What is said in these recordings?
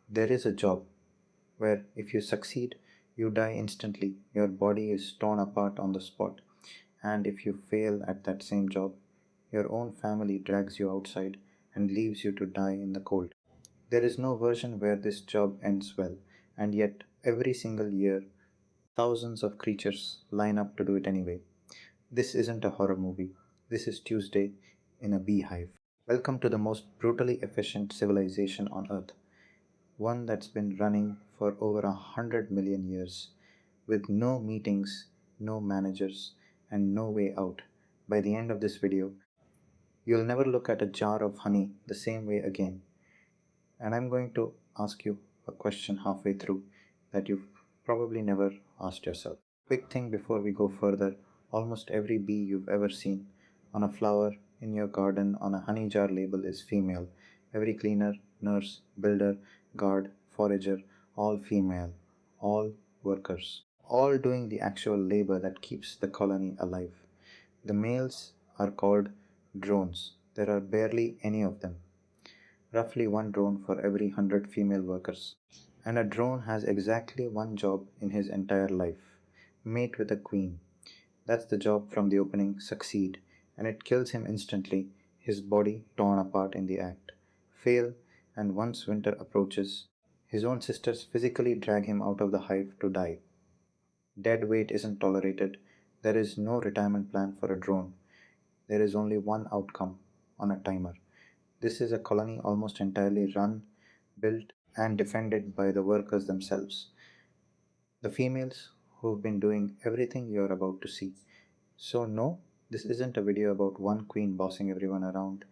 There is a job where if you succeed, you die instantly, your body is torn apart on the spot, and if you fail at that same job, your own family drags you outside and leaves you to die in the cold. There is no version where this job ends well, and yet every single year, thousands of creatures line up to do it anyway. This isn't a horror movie, this is Tuesday in a beehive. Welcome to the most brutally efficient civilization on Earth, one that's been running for over 100 million years, with no meetings, no managers, and no way out. By the end of this video, you'll never look at a jar of honey the same way again. And I'm going to ask you a question halfway through that you've probably never asked yourself. Quick thing before we go further, almost every bee you've ever seen on a flower, in your garden, on a honey jar label is female. Every cleaner, nurse, builder, guard, forager, all female, all workers, all doing the actual labor that keeps the colony alive. The males are called drones. There are barely any of them, roughly one drone for every 100 female workers. And a drone has exactly one job in his entire life: mate with a queen. That's the job from the opening: succeed, and it kills him instantly, his body torn apart in the act. Fail, and once winter approaches, his own sisters physically drag him out of the hive to die. Dead weight isn't tolerated. There is no retirement plan for a drone. There is only one outcome on a timer. This is a colony almost entirely run, built, and defended by the workers themselves, the females who've been doing everything you're about to see. So, no, this isn't a video about one queen bossing everyone around.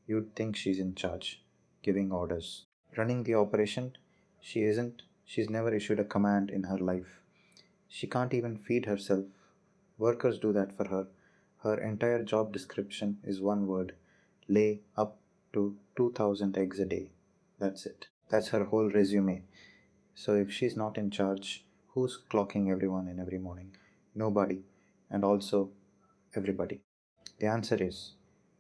You'd think she's in charge, giving orders. Running the operation, she isn't. She's never issued a command in her life. She can't even feed herself. Workers do that for her. Her entire job description is one word: lay up to 2000 eggs a day. That's it. That's her whole resume. So if she's not in charge, who's clocking everyone in every morning? Nobody. And also, everybody. The answer is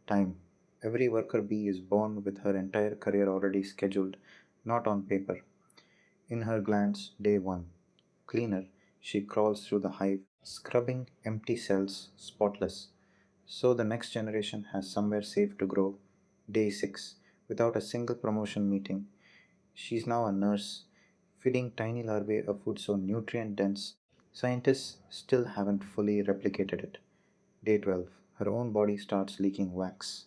time. Every worker bee is born with her entire career already scheduled, not on paper. In her glands, day 1. Cleaner, she crawls through the hive, scrubbing empty cells spotless, so the next generation has somewhere safe to grow. Day 6. Without a single promotion meeting, she's now a nurse, feeding tiny larvae a food so nutrient dense, scientists still haven't fully replicated it. Day 12. Her own body starts leaking wax,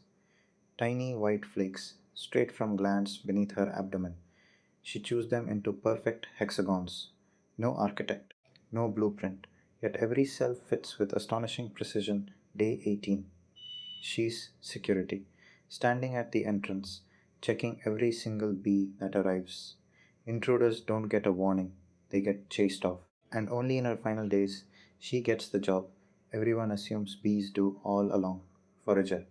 tiny white flakes, straight from glands beneath her abdomen. She chews them into perfect hexagons. No architect, no blueprint, yet every cell fits with astonishing precision. Day 18. She's security, standing at the entrance, checking every single bee that arrives. Intruders don't get a warning, they get chased off. And only in her final days, she gets the job everyone assumes bees do all along: forager,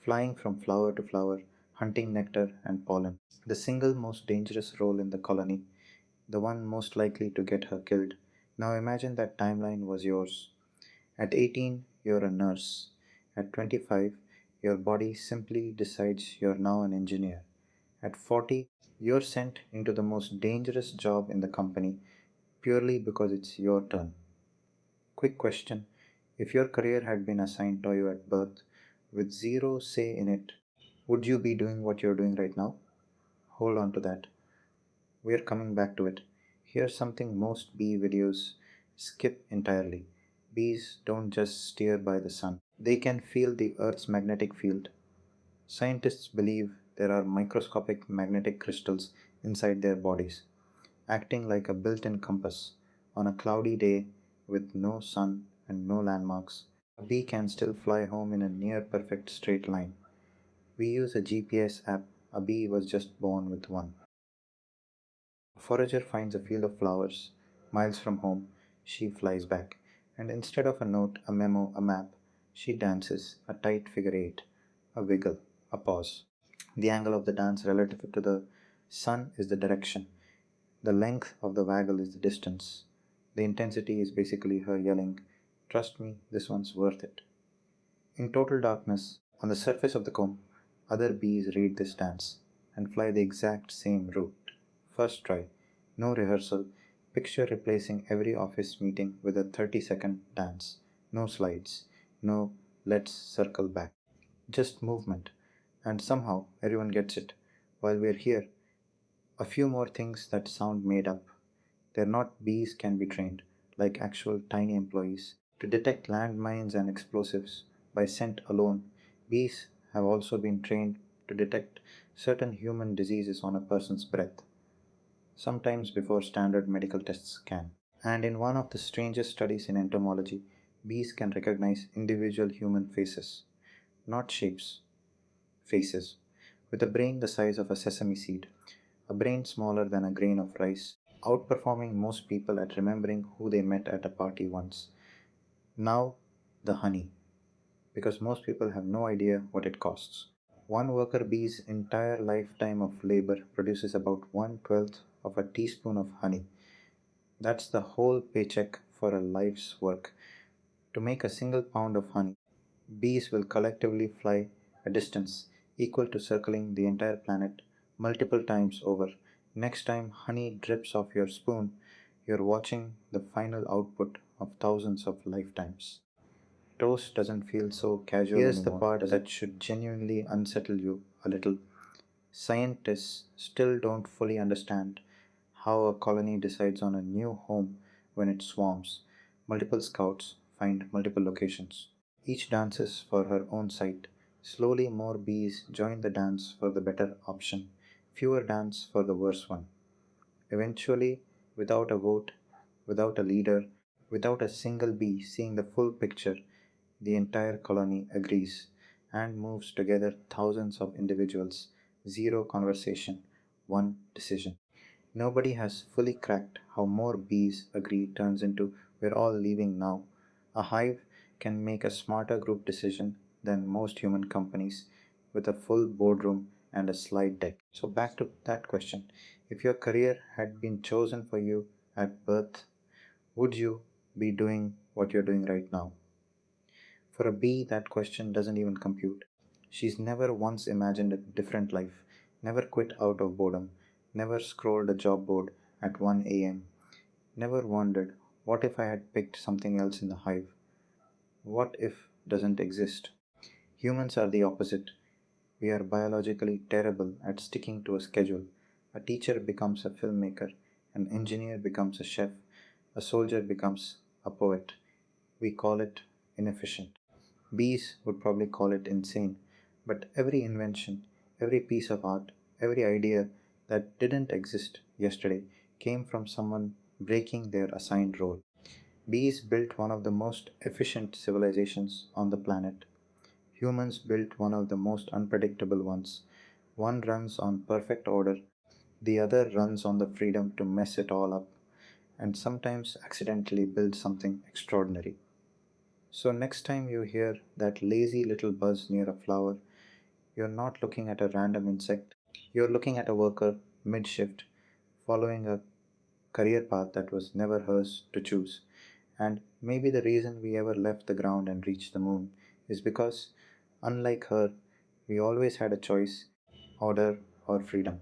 flying from flower to flower, hunting nectar and pollen. The single most dangerous role in the colony, the one most likely to get her killed. Now imagine that timeline was yours. At 18, you're a nurse. At 25, your body simply decides you're now an engineer. At 40, you're sent into the most dangerous job in the company purely because it's your turn. Quick question: if your career had been assigned to you at birth with zero say in it, would you be doing what you're doing right now? Hold on to that. We're coming back to it. Here's something most bee videos skip entirely. Bees don't just steer by the sun, they can feel the Earth's magnetic field. Scientists believe there are microscopic magnetic crystals inside their bodies, acting like a built in compass. On a cloudy day with no sun and no landmarks, a bee can still fly home in a near perfect straight line. We use a GPS app, a bee was just born with one. A forager finds a field of flowers miles from home. She flies back, and instead of a note, a memo, a map, she dances a tight figure eight, a wiggle, a pause. The angle of the dance relative to the sun is the direction. The length of the waggle is the distance. The intensity is basically her yelling, "Trust me, this one's worth it." In total darkness, on the surface of the comb, other bees read this dance and fly the exact same route. First try. No rehearsal. Picture replacing every office meeting with a 30-second dance. No slides. No let's circle back. Just movement. And somehow everyone gets it. While we're here, a few more things that sound made up. They're not bees can be trained, like actual tiny employees, to detect landmines and explosives by scent alone. Bees have also been trained to detect certain human diseases on a person's breath, sometimes before standard medical tests can. And in one of the strangest studies in entomology, bees can recognize individual human faces, not shapes, faces, with a brain the size of a sesame seed, a brain smaller than a grain of rice, outperforming most people at remembering who they met at a party once. Now, the honey, because most people have no idea what it costs. One worker bee's entire lifetime of labor produces about 1/12 of a teaspoon of honey. That's the whole paycheck for a life's work. To make a single pound of honey, bees will collectively fly a distance equal to circling the entire planet multiple times over. Next time honey drips off your spoon, you're watching the final output of thousands of lifetimes. Toast doesn't feel so casual Here's anymore, the part that should genuinely unsettle you a little. Scientists still don't fully understand how a colony decides on a new home when it swarms. Multiple scouts find multiple locations. Each dances for her own site. Slowly, more bees join the dance for the better option, fewer dance for the worse one. Eventually, without a vote, without a leader, without a single bee seeing the full picture, the entire colony agrees and moves together thousands of individuals, zero conversation, one decision. Nobody has fully cracked how more bees agree turns into we're all leaving now. A hive can make a smarter group decision than most human companies with a full boardroom and a slide deck. So, back to that question, if your career had been chosen for you at birth, would you be doing what you're doing right now? For a bee, that question doesn't even compute. She's never once imagined a different life, never quit out of boredom, never scrolled a job board at 1 a.m., never wondered, what if I had picked something else in the hive? What if doesn't exist? Humans are the opposite. We are biologically terrible at sticking to a schedule. A teacher becomes a filmmaker, an engineer becomes a chef, a soldier becomes a poet. We call it inefficient. Bees would probably call it insane, but every invention, every piece of art, every idea that didn't exist yesterday came from someone breaking their assigned role. Bees built one of the most efficient civilizations on the planet. Humans built one of the most unpredictable ones. One runs on perfect order, the other runs on the freedom to mess it all up and sometimes accidentally build something extraordinary. So, next time you hear that lazy little buzz near a flower, you're not looking at a random insect, you're looking at a worker mid shift following a career path that was never hers to choose. And maybe the reason we ever left the ground and reached the moon is because, unlike her, we always had a choice, order, or freedom.